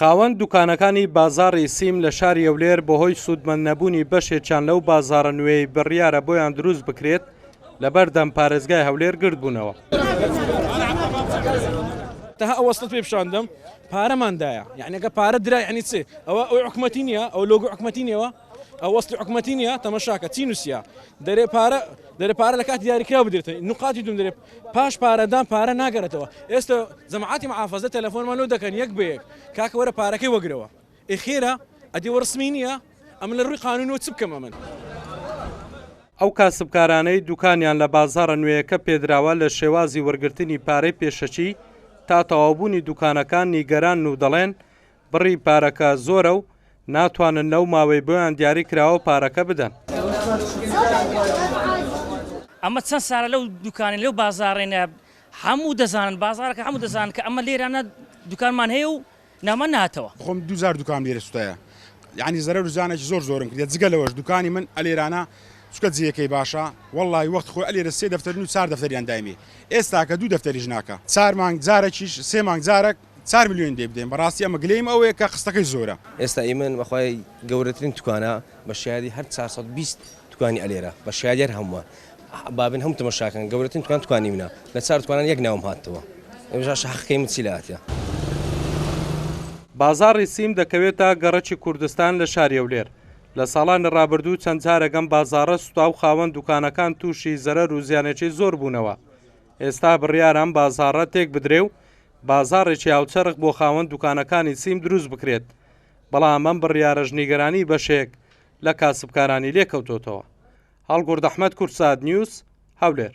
خاوەن دوکانەکانی بازاڕی سیم لە شاری ئەولێر بەهۆی سوودمەند نەبوونی بەشێکیان لەو بازاڕە نوێی بڕیارە بۆیان دروست بکرێت لەبەر دەم پارێزگای هەولێر گرت بوونەوە. تەها ئەوەستت پێ پیشاندەم پارەماندایە، یعنی ئەگە پارە درای عنی چێ ئەوە ئەوی حکومەتی نییە، ئەو لۆگۆ حکومەتی نیەوە، ئەو وەستی حکومەتی نییە، تەمەشاکە چی نووسیا دەرێ پارە لە کاتی دیاریکرا بدرێتەوە نقاتی دوم دەرێ پاش پارەدان پارە ناگەرێتەوە. ئێستا جەماعەتی محافەزە تەلەفۆنمان لۆ دەکەن یەک بە یەک کاکە وەرە پارەکەی وەگرەوە ئێخێرە ئەدی وەڕسمی نییە ئەمە لە ڕووی قانونەوە چ بکەمە من. ئەو کاسبکارانەی دوکانیان لە بازاڕە نوێیەکە پێدراوە لە شێوازی وەرگرتنی پارەی پێشەچی تا تەواوبوونی دوکانەکان نیگەران و دەڵێن بڕی پارەکە زۆرە و ناتوانن لەو ماوەی بۆیان دیاری کراوە پارەکە بدەن. ئەمە چەند ساڵە لەو دوکانی لەو بازاڕێنە هەموو دەزانن بازارەکە هەموو دەزانن کە ئەمە لێرانە دوکانمان هەیە و نامان نهاتەوە. خۆم 2000 دوکان لێرە سوتەیە، یعنی زەرەر و زیانێکی زۆرم کرد جگە لەوەش دوکانی من ئەلێرانە چکە جیەکەی باشە وەڵی وەخت خۆ ئەلێرە 3 دەفتەر و 4 دەفتەریان دایمی ئێستا کە 2 دەفتەریش ناکە 4 مانگ جارێکیش 3 مانگ جارێک 4 میلیۆن دێ بدەین بەڕاستی ئەمە گلەیم ئەوەیە کە قستەکەی زۆرە. ئێستا ئیمن بەخوای گەورەترین دوکانە بە شایدی هەر 420 دوکانی ئەلێرە بە شایدی هەمووە بابن هەموو تەماشاکەن گەورەترین دوکانی منە لە 4 دوکانان یەک ناوم هاتەوە ئەوژاش حەقەکەی من چی لاتە. بازاڕی سیم دەکەوێتە گەڕەکی کوردستان لە شاری ئەولێر. لە ساڵانی ڕابردوو چەند جارەگەم بازاڕە سوتا و خاوەن دوکانەکان تووشی زەرەر و زیانێکی زۆر بوونەوە. ئێستا بڕیاران بازاڕە تێک بدرێ و بازاڕێکی هاوچەرخ بۆ خاوەن دوکانەکانی سیم دروست بکرێت، بەڵام ئەم بڕیارە نیگەرانی بەشێک لە کاسبکارانی لێکەوتۆتەوە. هەڵگورد ئەحمەد کورساد نیوز هەولێر.